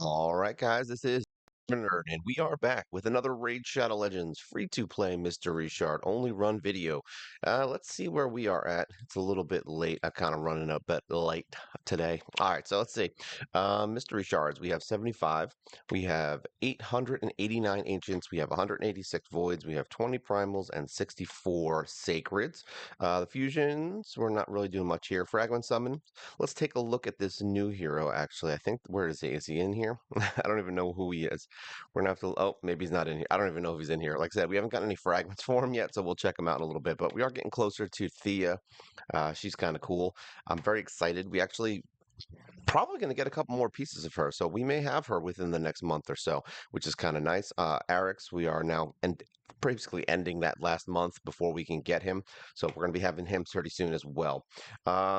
All right, guys, this is Nerd, and we are back with another Raid Shadow Legends free-to-play mystery shard only run video. Let's see where we are at. It's a little bit late. I'm kind of running a bit late today. All right, so let's see. Mystery shards. We have 75. We have 889 ancients. We have 186 voids. We have 20 primals and 64 sacreds. The fusions. We're not really doing much here. Fragment summon. Let's take a look at this new hero, actually. I think, where is he? Is he in here? I don't even know who he is. We're gonna have to, oh, maybe he's not in here. I don't even know if he's in here. Like I said, we haven't gotten any fragments for him yet, so we'll check him out in a little bit. But we are getting closer to Thea. She's kind of cool. I'm very excited. We actually probably going to get a couple more pieces of her, so we may have her within the next month or so, which is kind of nice. Arix, we are now basically ending that last month before we can get him, so we're going to be having him pretty soon as well.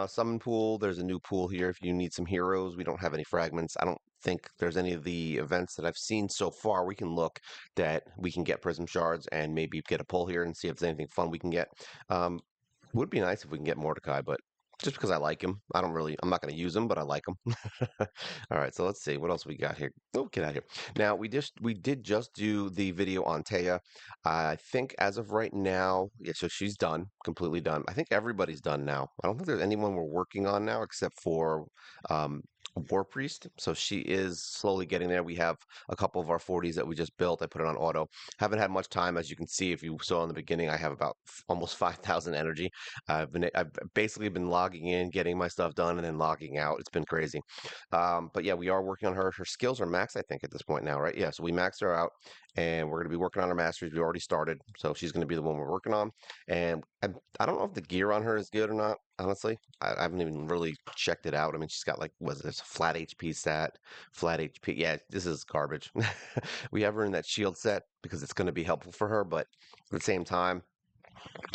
Summon pool, there's a new pool here if you need some heroes. We don't have any fragments. I don't think there's any of the events that I've seen so far. We can look that we can get prism shards and maybe get a pull here and see if there's anything fun we can get. Would be nice if we can get Mordecai, but just because I like him. I'm not going to use him, but I like him. All right, so let's see what else we got here. Oh, get out of here. Now, we did just do the video on Taya. I think as of right now, yeah, so she's done, completely done. I think everybody's done now. I don't think there's anyone we're working on now except for um, War Priest. So she is slowly getting there. We have a couple of our 40s that we just built. I put it on auto. Haven't had much time, as you can see. If you saw in the beginning, I have about almost 5,000 energy. I've basically been logging in, getting my stuff done, and then logging out. It's been crazy. But yeah, we are working on her. Her skills are maxed, I think, at this point now, right? Yeah, so we maxed her out, and we're going to be working on her masteries. We already started, so she's going to be the one we're working on. And I don't know if the gear on her is good or not. Honestly, I haven't even really checked it out. I mean, she's got like, was this a flat HP stat, flat HP? Yeah, this is garbage. We have her in that shield set because it's going to be helpful for her, but at the same time,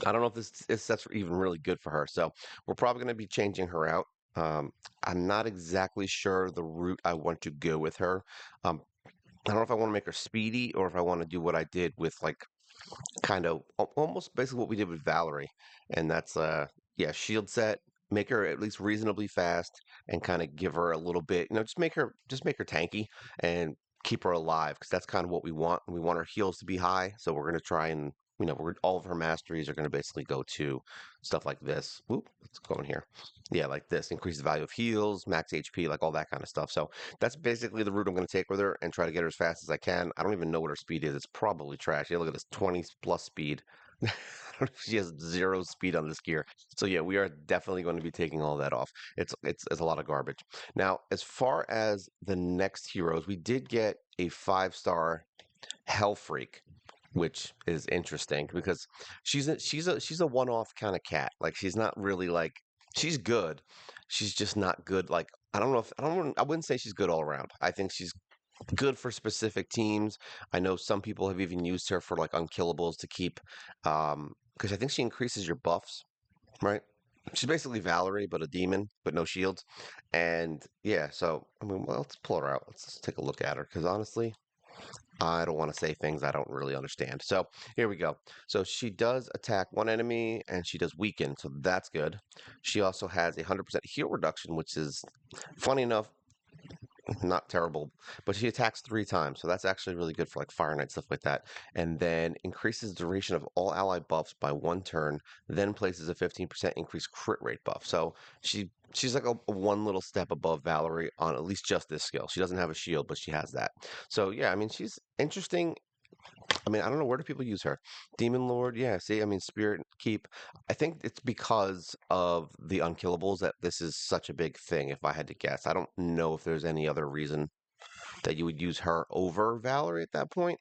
I don't know if this set's even really good for her. So we're probably going to be changing her out. I'm not exactly sure the route I want to go with her. I don't know if I want to make her speedy or if I want to do what I did with like kind of almost basically what we did with Valerie, and that's yeah, shield set, make her at least reasonably fast, and kind of give her a little bit, just make her tanky and keep her alive because that's kind of what we want. We want her heals to be high, so we're gonna try and all of her masteries are gonna basically go to stuff like this. Whoop, let's go in here. Yeah, like this, increase the value of heals, max HP, like all that kind of stuff. So that's basically the route I'm going to take with her and try to get her as fast as I can. I don't even know what her speed is. It's probably trash. Yeah, look at this 20 plus speed. She has 0 speed on this gear. So yeah, we are definitely going to be taking all that off. It's a lot of garbage. Now, as far as the next heroes, we did get a 5-star Hellfreak, which is interesting because she's a one-off kind of cat. Like she's not really like she's good. She's just not good. Like I wouldn't say she's good all around. I think she's good for specific teams. I know some people have even used her for like unkillables to keep because I think she increases your buffs, right? She's basically Valerie, but a demon, but no shields. And yeah, so I mean, well, let's pull her out. Let's take a look at her because honestly, I don't want to say things I don't really understand. So here we go. So she does attack one enemy and she does weaken. So that's good. She also has a 100% heal reduction, which is funny enough, not terrible, but she attacks 3 times. So that's actually really good for like Fire Knight, stuff like that. And then increases the duration of all ally buffs by 1 turn, then places a 15% increased crit rate buff. So she's like a one little step above Valerie on at least just this skill. She doesn't have a shield, but she has that. So yeah, I mean she's interesting. I mean, I don't know where do people use her. Demon Lord, yeah. See, I mean, Spirit Keep. I think it's because of the unkillables that this is such a big thing. If I had to guess, I don't know if there's any other reason that you would use her over Valerie at that point.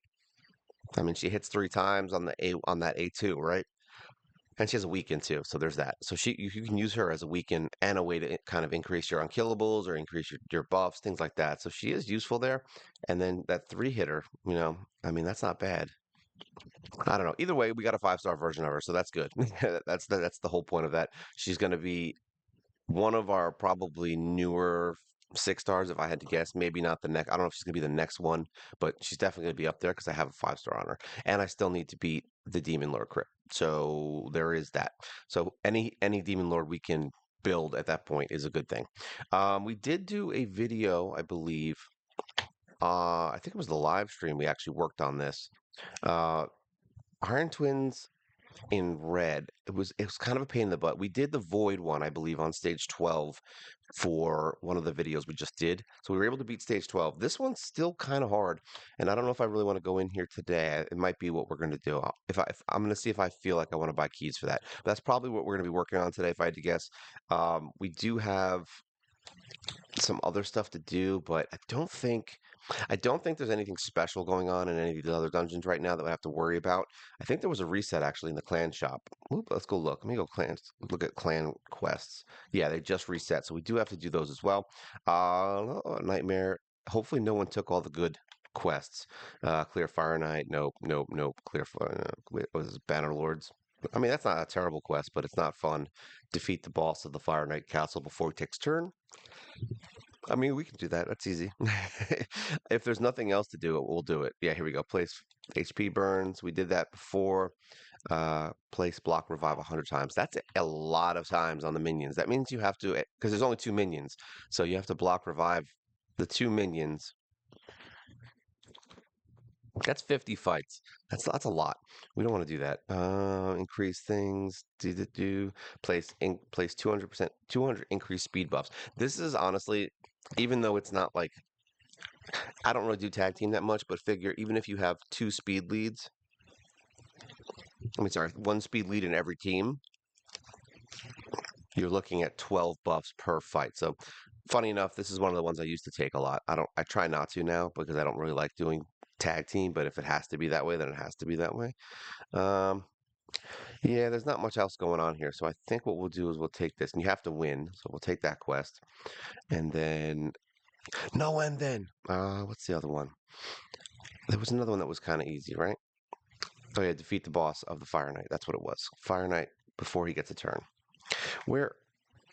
I mean, she hits 3 times on the A2, right? And she has a weaken too, so there's that. So you can use her as a weaken and a way to kind of increase your unkillables or increase your buffs, things like that. So she is useful there. And then that 3-hitter, I mean, that's not bad. I don't know. Either way, we got a 5-star version of her, so that's good. That's the whole point of that. She's going to be one of our probably newer 6 stars, if I had to guess. Maybe not the next. I don't know if she's going to be the next one, but she's definitely going to be up there because I have a 5-star on her, and I still need to beat the Demon Lord crit. So there is that. So any Demon Lord we can build at that point is a good thing. We did do a video, I believe, I think it was the live stream we actually worked on this. Uh, Iron Twins in red. It was kind of a pain in the butt. We did the void one, I believe, on stage 12 for one of the videos we just did. So we were able to beat stage 12. This one's still kind of hard, and I don't know if I really want to go in here today. It might be what we're going to do. If I'm going to see if I feel like I want to buy keys for that. But that's probably what we're going to be working on today, if I had to guess. We do have some other stuff to do, but I don't think there's anything special going on in any of the other dungeons right now that we have to worry about. I think there was a reset actually in the clan shop. Oop, let's go look. Let me go clans. Look at clan quests. Yeah, they just reset, so we do have to do those as well. Nightmare. Hopefully, no one took all the good quests. Clear Fire Knight. Nope, nope, nope. Clear Fire. What was this? Banner Lords. I mean, that's not a terrible quest, but it's not fun. Defeat the boss of the Fire Knight Castle before he takes turn. I mean, we can do that. That's easy. If there's nothing else to do, we'll do it. Yeah, here we go. Place HP burns. We did that before. Place block revive 100 times. That's a lot of times on the minions. That means you have to, because there's only two minions, so you have to block revive the two minions. That's 50 fights. That's a lot. We don't want to do that. Increase things. Do place 200%, 200 increased speed buffs. This is honestly, even though it's not like I don't really do tag team that much, but figure even if you have two speed leads, I mean, sorry, one speed lead in every team, you're looking at 12 buffs per fight. So, funny enough, this is one of the ones I used to take a lot. I try not to now because I don't really like doing tag team, but if it has to be that way, then it has to be that way. Um, yeah, there's not much else going on here. So I think what we'll do is we'll take this, and you have to win. So we'll take that quest, and then no, and then what's the other one? There was another one that was kind of easy, right? Oh yeah, defeat the boss of the Fire Knight. That's what it was. Fire Knight before he gets a turn. Where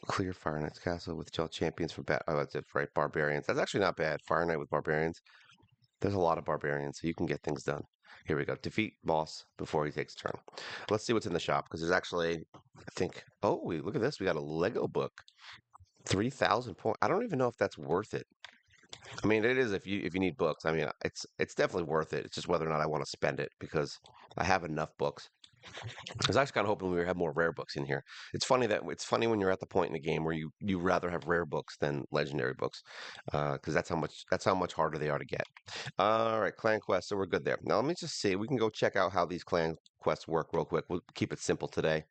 clear Fire Knight's castle with 12 champions for oh, that's it, right? Barbarians. That's actually not bad. Fire Knight with barbarians. There's a lot of barbarians, so you can get things done. Here we go. Defeat boss before he takes a turn. Let's see what's in the shop because there's actually, I think. Oh, look at this. We got a Lego book. 3,000 points. I don't even know if that's worth it. I mean, it is if you need books. I mean, it's definitely worth it. It's just whether or not I want to spend it because I have enough books. I was actually kind of hoping we would have more rare books in here. It's funny when you're at the point in the game where you rather have rare books than legendary books, because that's how much harder they are to get. All right, clan quests. So we're good there. Now let me just see. We can go check out how these clan quests work real quick. We'll keep it simple today.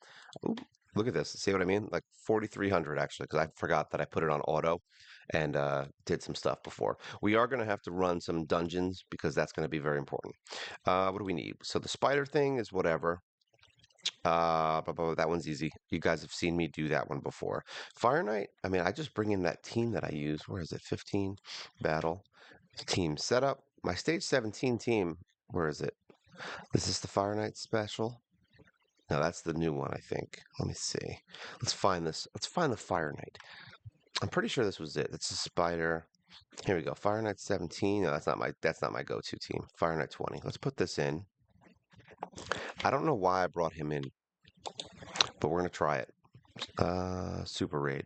Ooh, look at this. See what I mean? Like 4,300 actually, because I forgot that I put it on auto and did some stuff before. We are going to have to run some dungeons because that's going to be very important. What do we need? So the spider thing is whatever. That one's easy. You guys have seen me do that one before. Fire Knight, I mean, I just bring in that team that I use. Where is it? 15 battle team setup. My stage 17 team. Where is it? Is this the Fire Knight special? No, that's the new one, I think. Let me see. Let's find this. Let's find the Fire Knight. I'm pretty sure this was it. It's a spider. Here we go. Fire Knight 17. No, that's not my go-to team. Fire Knight 20. Let's put this in. I don't know why I brought him in, but we're gonna try it. Super raid.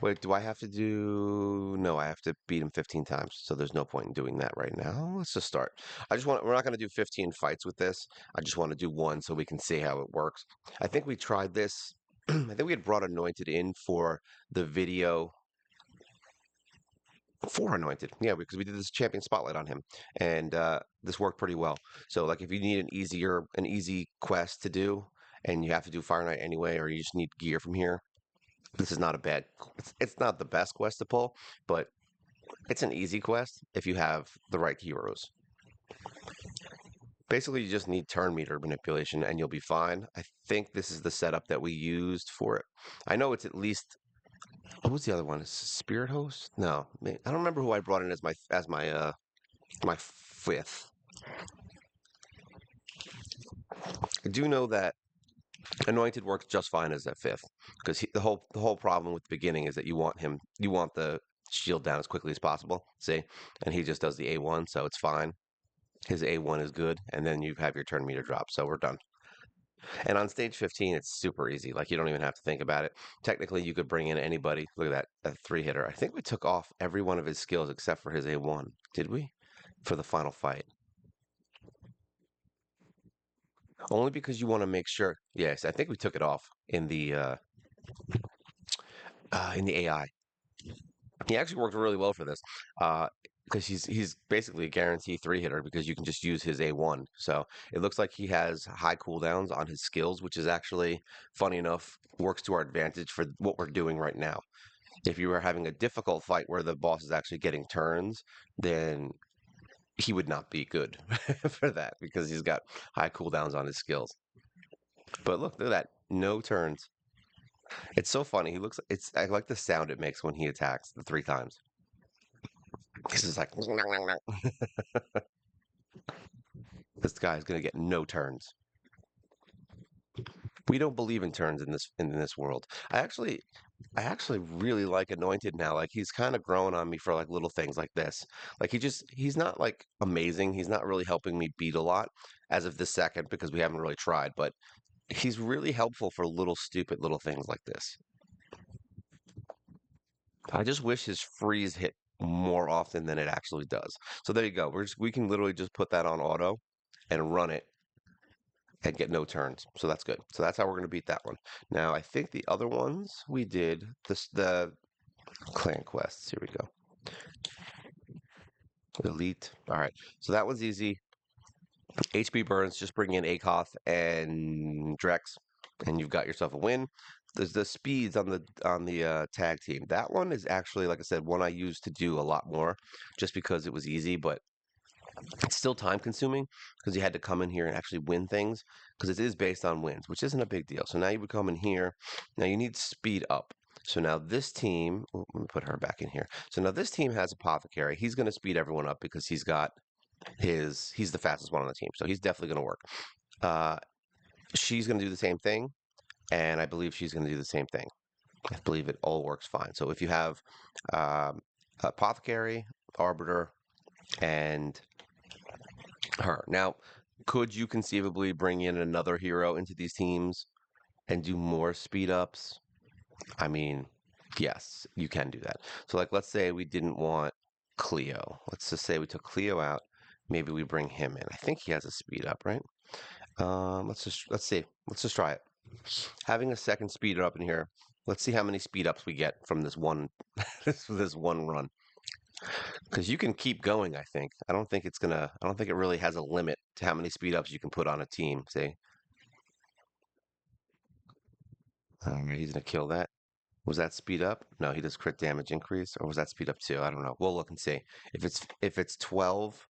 Wait, do I have to do? No, I have to beat him 15 times, so there's no point in doing that right now. Let's just start. We're not going to do 15 fights with this. I just want to do one so we can see how it works. I think we tried this. I think we had brought Anointed in for the video for Anointed. Yeah, because we did this champion spotlight on him, and this worked pretty well. So, like, if you need an easy quest to do, and you have to do Fire Knight anyway, or you just need gear from here, this is not a bad. It's not the best quest to pull, but it's an easy quest if you have the right heroes. Basically, you just need turn meter manipulation, and you'll be fine. I think this is the setup that we used for it. I know it's at least. What was the other one? Is Spirit Host? No, I don't remember who I brought in as my fifth. I do know that Anointed works just fine as that fifth because the whole problem with the beginning is that you want the shield down as quickly as possible. See, and he just does the A1, so it's fine. His A1 is good, and then you have your turn meter drop, so we're done. And on stage 15, it's super easy. Like you don't even have to think about it. Technically, you could bring in anybody. Look at that three hitter. I think we took off every one of his skills except for his A1. Did we? for the final fight. Only because you want to make sure. Yes, I think we took it off in the AI. He actually worked really well for this. Because he's basically a guarantee three hitter because you can just use his A1. So it looks like he has high cooldowns on his skills, which is actually funny enough works to our advantage for what we're doing right now. If you were having a difficult fight where the boss is actually getting turns, then he would not be good for that because he's got high cooldowns on his skills. But look at that, no turns. It's so funny. He looks. It's. I like the sound it makes when he attacks the three times. This is like this guy's gonna get no turns. We don't believe in turns in this world. I actually really like Anointed now. Like he's kind of growing on me for like little things like this. Like he's not like amazing. He's not really helping me beat a lot as of this second because we haven't really tried, but he's really helpful for little stupid little things like this. I just wish his freeze hit more often than it actually does. So there you go. We can literally just put that on auto and run it and get no turns. So that's good. So that's how we're going to beat that one. Now, I think the other ones we did the clan quests. Here we go. Elite. All right. So that one's easy. HP burns. Just bring in Akoth and Drex, and you've got yourself a win. There's the speeds on the tag team. That one is actually, like I said, one I used to do a lot more, just because it was easy. But it's still time consuming because you had to come in here and actually win things because it is based on wins, which isn't a big deal. So now you would come in here. Now you need speed up. So now this team, let me put her back in here. So now this team has Apothecary. He's going to speed everyone up because he's the fastest one on the team. So he's definitely going to work. Uh, she's going to do the same thing. And I believe she's going to do the same thing. I believe it all works fine. So if you have um, Apothecary, Arbiter, and her. Now, could you conceivably bring in another hero into these teams and do more speed ups? I mean, yes, you can do that. So, like, let's say we didn't want Cleo. Let's just say we took Cleo out. Maybe we bring him in. I think he has a speed up, right? Let's see. Let's just try it. Having a second speed up in here. Let's see how many speed ups we get from this one this one run. Because you can keep going, I think. I don't think it really has a limit to how many speed ups you can put on a team. See? All right, he's gonna kill that. Was that speed up? No, he does crit damage increase, or was that speed up too? I don't know. We'll look and see. If it's 12,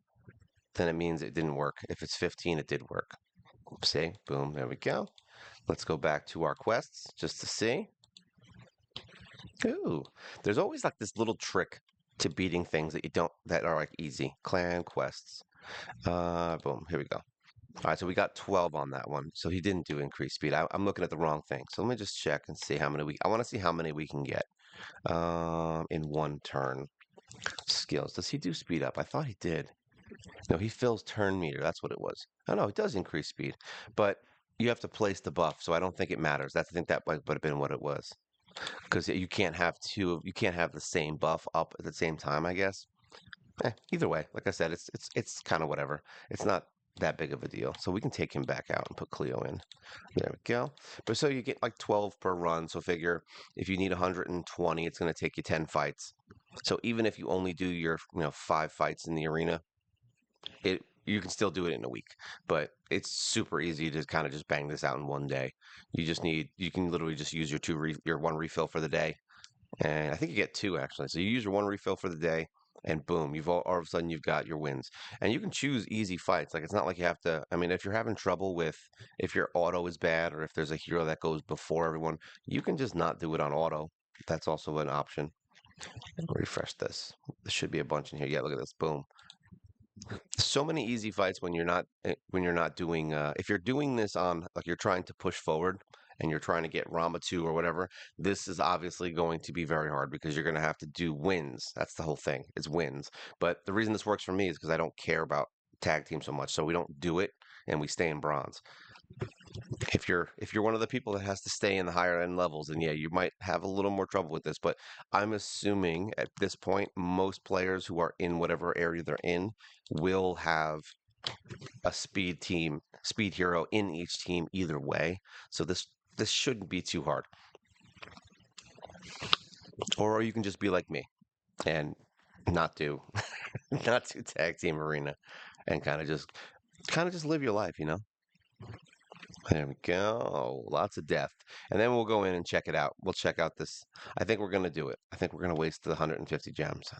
then it means it didn't work. If it's 15, it did work. See? Boom, there we go. Let's go back to our quests just to see. Ooh, there's always like this little trick to beating things that you don't that are like easy. Clan quests. Boom, here we go. All right, so we got 12 on that one. So he didn't do increased speed. I'm looking at the wrong thing. So let me just check and see how many I want to see how many we can get in one turn. Skills. Does he do speed up? I thought he did. No, he fills turn meter. That's what it was. Oh, no, it does increase speed. But you have to place the buff, so I don't think it matters. I think that would have been what it was. Because you can't have the same buff up at the same time, I guess. Either way, like I said, it's kind of whatever. It's not that big of a deal. So we can take him back out and put Cleo in. There we go. But so you get like 12 per run. So figure if you need 120, it's going to take you 10 fights. So even if you only do your 5 fights in the arena, you can still do it in a week. But it's super easy to kind of just bang this out in one day. You can literally just use your one refill for the day, and I think you get two actually. So you use your one refill for the day, and boom, all of a sudden you've got your wins. And you can choose easy fights. Like it's not like you have to. I mean, if you're having trouble with if your auto is bad or if there's a hero that goes before everyone, you can just not do it on auto. That's also an option. Refresh this. There should be a bunch in here. Yeah, look at this. Boom. So many easy fights when you're not doing if you're doing this on like you're trying to push forward and you're trying to get Rama 2 or whatever, this is obviously going to be very hard because you're going to have to do wins. That's the whole thing. It's wins. But the reason this works for me is because I don't care about tag team so much. So we don't do it and we stay in bronze. If you're one of the people that has to stay in the higher end levels, then yeah, you might have a little more trouble with this. But I'm assuming at this point, most players who are in whatever area they're in will have a speed hero in each team either way. So this shouldn't be too hard. Or you can just be like me and not do not do tag team arena and kind of just live your life, you know? There we go. Lots of death. And then we'll go in and check it out. We'll check out this. I think we're going to do it. I think we're going to waste the 150 gems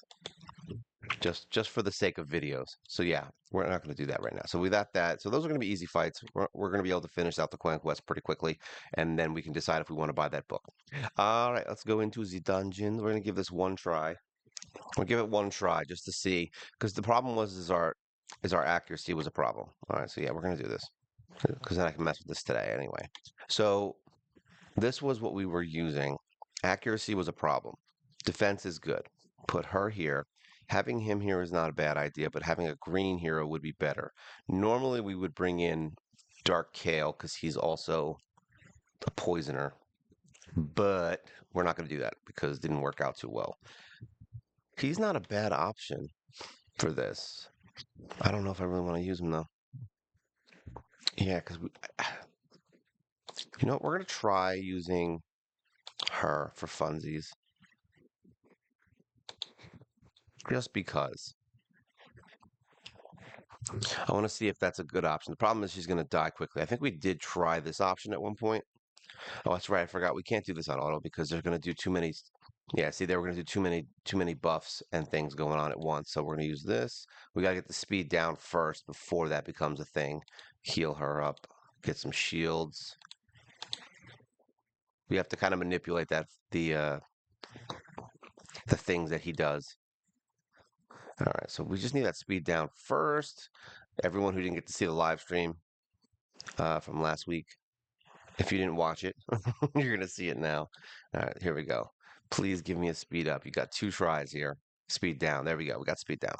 just for the sake of videos. So yeah, we're not going to do that right now. So we got that. So those are going to be easy fights. We're going to be able to finish out the conquest pretty quickly, and then we can decide if we want to buy that book. All right, let's go into the dungeon. We're going to give this one try. We'll give it one try just to see, because the problem is our accuracy was a problem. All right, so yeah, we're going to do this because then I can mess with this today anyway. So this was what we were using. Accuracy was a problem. Defense is good. Put her here. Having him here is not a bad idea, but having a green hero would be better. Normally, we would bring in Dark Kale because he's also a poisoner, but we're not going to do that because it didn't work out too well. He's not a bad option for this. I don't know if I really want to use him though. Yeah, because we're going to try using her for funsies. Just because. I want to see if that's a good option. The problem is she's going to die quickly. I think we did try this option at one point. Oh, that's right. I forgot. We can't do this on auto because they're going to do too many. Yeah, see, they were going to do too many buffs and things going on at once. So we're going to use this. We got to get the speed down first before that becomes a thing. Heal her up. Get some shields. We have to kind of manipulate the things that he does. All right, so we just need that speed down first. Everyone who didn't get to see the live stream from last week, if you didn't watch it, you're going to see it now. All right, here we go. Please give me a speed up. You got 2 tries here. Speed down. There we go. We got speed down.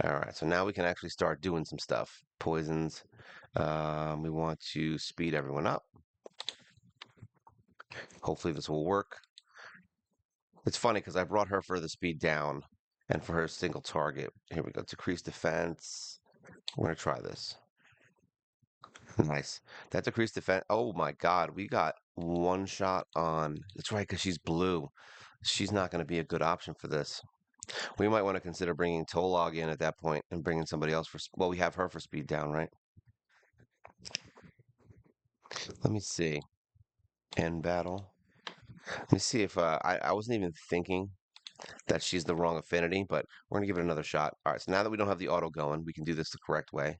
All right, so now we can actually start doing some stuff. Poisons. We want to speed everyone up. Hopefully this will work. It's funny because I brought her for the speed down and for her single target. Here we go. Decrease defense. We're going to try this. Nice. That decreased defense. Oh my God, we got one shot on. That's right, because she's blue. She's not going to be a good option for this. We might want to consider bringing Tolog in at that point and bringing somebody else for. Well, we have her for speed down, right? Let me see. End battle. Let me see if I wasn't even thinking that she's the wrong affinity, but we're going to give it another shot. All right, so now that we don't have the auto going, we can do this the correct way.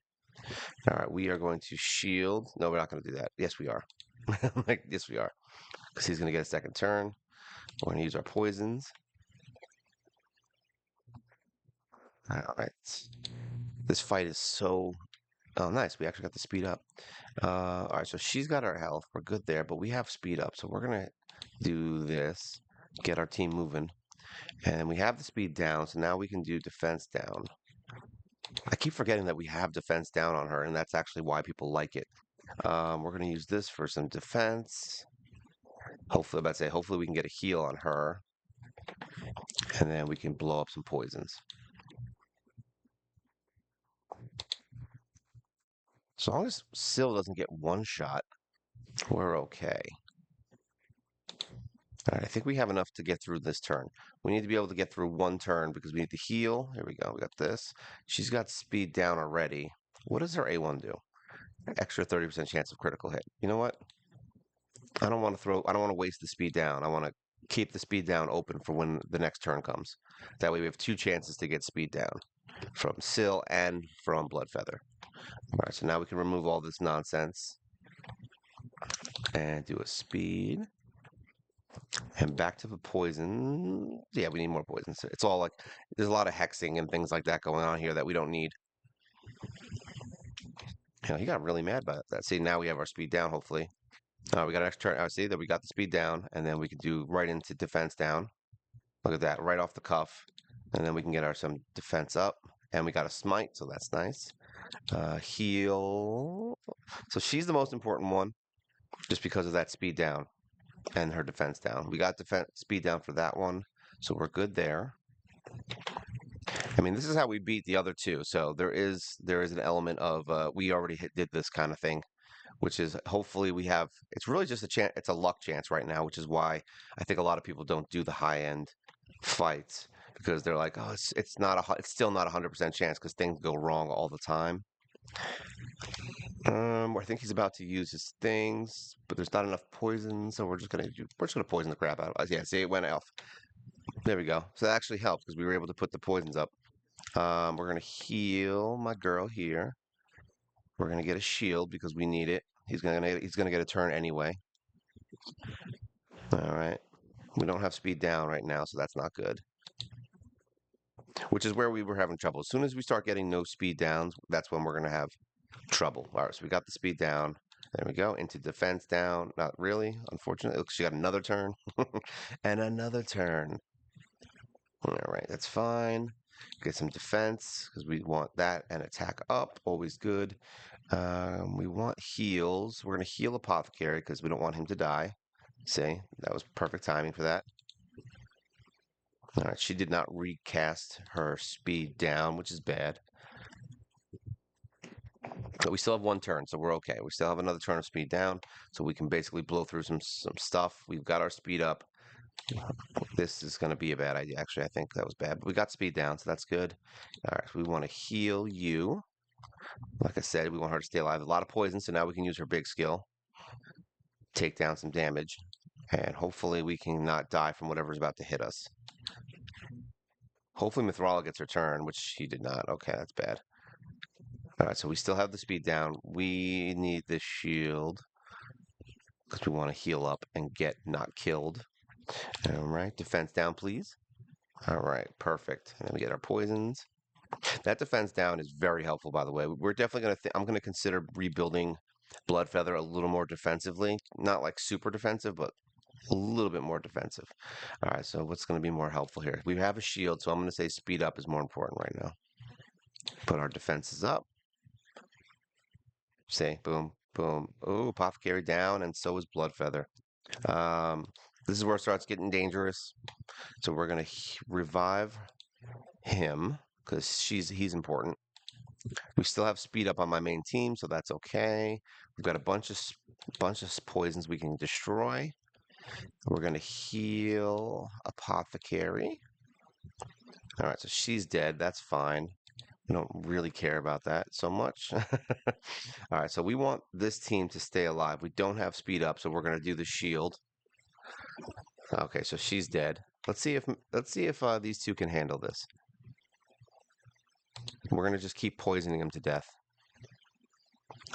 All right, we are going to shield. No, we're not going to do that. Yes, we are. Yes, we are. Because he's going to get a second turn. We're going to use our poisons. All right. This fight is so... Oh, nice. We actually got the speed up. All right, so she's got our health. We're good there, but we have speed up. So we're going to do this, get our team moving. And we have the speed down, so now we can do defense down. I keep forgetting that we have defense down on her, and that's actually why people like it. We're going to use this for some defense. Hopefully we can get a heal on her. And then we can blow up some poisons. As long as Syl doesn't get one shot, we're okay. All right, I think we have enough to get through this turn. We need to be able to get through one turn because we need to heal. Here we go. We got this. She's got speed down already. What does her A1 do? Extra 30% chance of critical hit. You know what? I don't want to waste the speed down. I want to keep the speed down open for when the next turn comes. That way we have 2 chances to get speed down from Syl and from Bloodfeather. All right, so now we can remove all this nonsense and do a speed. And back to the poison. Yeah, we need more poisons. It's all like, there's a lot of hexing and things like that going on here that we don't need. He got really mad about that. See, now we have our speed down, hopefully. We got an extra turn. See that we got the speed down, and then we can do right into defense down. Look at that, right off the cuff. And then we can get some defense up. And we got a smite, so that's nice. Heal. So she's the most important one, just because of that speed down and her defense down. We got defense speed down for that one, so we're good there. I mean, this is how we beat the other two. So there is an element of we already did this kind of thing, which is hopefully we have. It's really just a chance. It's a luck chance right now, which is why I think a lot of people don't do the high end fights because they're like, oh, it's not it's still not 100% chance because things go wrong all the time. I think he's about to use his things, but there's not enough poison, so we're just gonna poison the crap out of it. Yeah, see, it went off. There we go. So that actually helped because we were able to put the poisons up. We're gonna heal my girl here. We're gonna get a shield because we need it. He's gonna get a turn anyway. All right. We don't have speed down right now, so that's not good. Which is where we were having trouble. As soon as we start getting no speed downs, that's when we're gonna have trouble. All right, so we got the speed down. There we go. Into defense down. Not really, unfortunately. Look, she got another turn. And another turn. All right, that's fine. Get some defense because we want that and attack up. Always good. We want heals. We're going to heal Apothecary because we don't want him to die. See, that was perfect timing for that. All right, she did not recast her speed down, which is bad. But we still have one turn, so we're okay. We still have another turn of speed down, so we can basically blow through some stuff. We've got our speed up. This is going to be a bad idea. Actually, I think that was bad. But we got speed down, so that's good. All right, so we want to heal you. Like I said, we want her to stay alive. A lot of poison, so now we can use her big skill. Take down some damage. And hopefully we can not die from whatever's about to hit us. Hopefully Mithrala gets her turn, which she did not. Okay, that's bad. All right, so we still have the speed down. We need the shield because we want to heal up and get not killed. All right, defense down, please. All right, perfect. And then we get our poisons. That defense down is very helpful, by the way. We're definitely going to, I'm going to consider rebuilding Bloodfeather a little more defensively. Not like super defensive, but a little bit more defensive. All right, so what's going to be more helpful here? We have a shield, so I'm going to say speed up is more important right now. Put our defenses up. See, boom, boom. Oh, Apothecary down, and so is Bloodfeather. This is where it starts getting dangerous. So we're going to revive him because he's important. We still have speed up on my main team, so that's okay. We've got a bunch of poisons we can destroy. We're going to heal Apothecary. All right, so she's dead. That's fine. I don't really care about that so much. All right, so we want this team to stay alive. We don't have speed up, so we're going to do the shield. Okay, so she's dead. Let's see if these two can handle this. We're going to just keep poisoning him to death.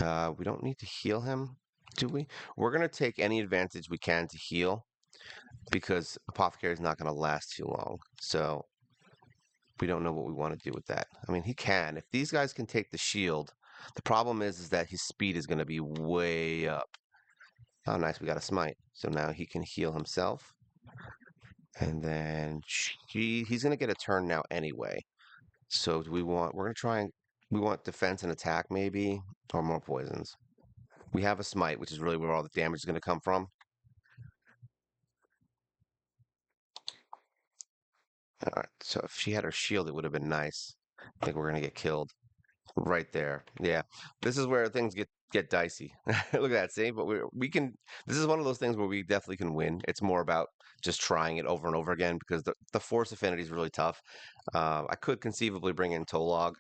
We don't need to heal him, do we? We're going to take any advantage we can to heal because Apothecary is not going to last too long. So we don't know what we want to do with that. I mean, he can. If these guys can take the shield, the problem is that his speed is going to be way up. Oh, nice. We got a smite. So now he can heal himself. And then he's going to get a turn now anyway. So we're going to try and, we want defense and attack maybe, or more poisons. We have a smite, which is really where all the damage is going to come from. All right, so if she had her shield, it would have been nice. I think we're going to get killed right there. Yeah, this is where things get dicey. Look at that, see? But we can. This is one of those things where we definitely can win. It's more about just trying it over and over again because the force affinity is really tough. I could conceivably bring in Tolog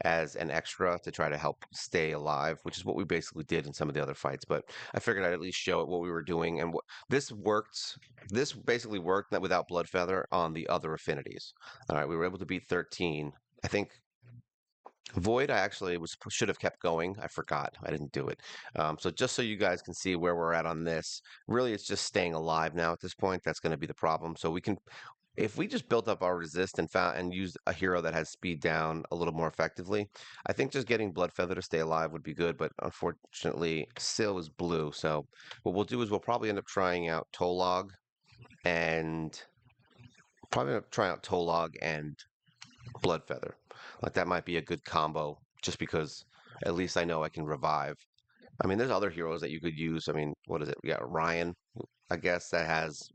as an extra to try to help stay alive, which is what we basically did in some of the other fights. But I figured I'd at least show it what we were doing, and this worked. This basically worked without Bloodfeather on the other affinities. All right, we were able to beat 13. I think Void, I actually should have kept going. I forgot. I didn't do it. So just so you guys can see where we're at on this, really it's just staying alive now at this point. That's going to be the problem. So we can, if we just built up our resist and found and used a hero that has speed down a little more effectively, I think just getting Bloodfeather to stay alive would be good. But unfortunately, Syl is blue. So what we'll do is we'll probably end up trying out Tolog and Bloodfeather. Like that might be a good combo just because at least I know I can revive. I mean, there's other heroes that you could use. I mean, what is it? We got Ryan, I guess, that has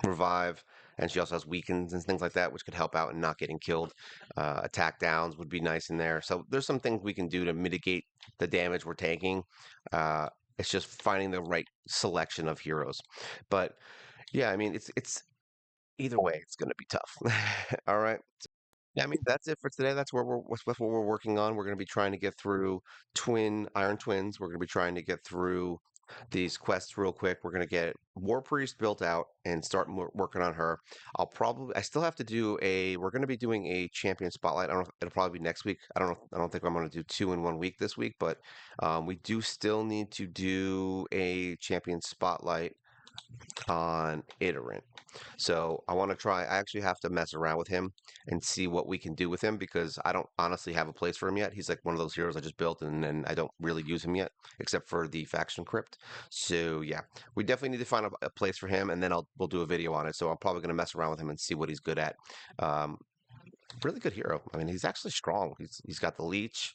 revive, and she also has weakens and things like that, which could help out in not getting killed. Attack downs would be nice in there. So there's some things we can do to mitigate the damage we're taking. Uh, it's just finding the right selection of heroes. But yeah, I mean, it's either way, it's going to be tough. All right. Yeah, I mean, that's it for today. That's what we're working on. We're going to be trying to get through Iron Twins. We're going to be trying to get through these quests real quick. We're going to get War Priest built out and start working on her. I still have to we're going to be doing a champion spotlight. I don't know, it'll probably be next week. I don't think I'm going to do two in one week this week, but we do still need to do a champion spotlight on Iterant. So I want to try. I actually have to mess around with him and see what we can do with him because I don't honestly have a place for him yet. He's like one of those heroes I just built and then I don't really use him yet, except for the faction crypt. So yeah, we definitely need to find a place for him, and then we'll do a video on it. So I'm probably going to mess around with him and see what he's good at. Um, Really good hero. I mean, he's actually strong. He's got the leech.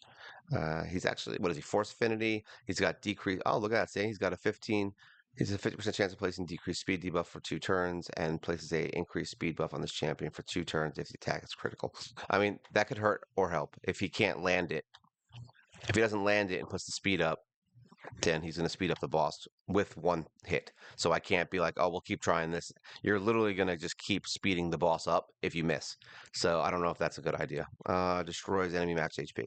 He's actually, what is he? Force affinity. He's got decrease. Oh, look at that! See, he's got a 15. He's a 50% chance of placing decreased speed debuff for 2 turns, and places a increased speed buff on this champion for 2 turns if the attack is critical. I mean, that could hurt or help if he can't land it. If he doesn't land it and puts the speed up, then he's going to speed up the boss with one hit. So I can't be like, oh, we'll keep trying this. You're literally going to just keep speeding the boss up if you miss. So I don't know if that's a good idea. Destroys enemy max HP.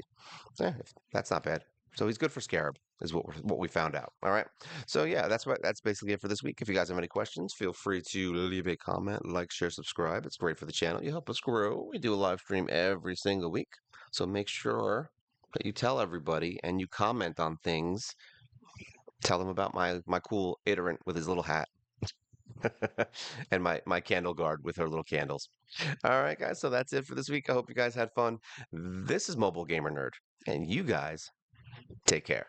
That's not bad. So he's good for Scarab, is what we found out. All right. So yeah, that's basically it for this week. If you guys have any questions, feel free to leave a comment, like, share, subscribe. It's great for the channel. You help us grow. We do a live stream every single week. So make sure that you tell everybody and you comment on things. Tell them about my cool iterant with his little hat. And my candle guard with her little candles. All right, guys. So that's it for this week. I hope you guys had fun. This is Mobile Gamer Nerd, and you guys take care.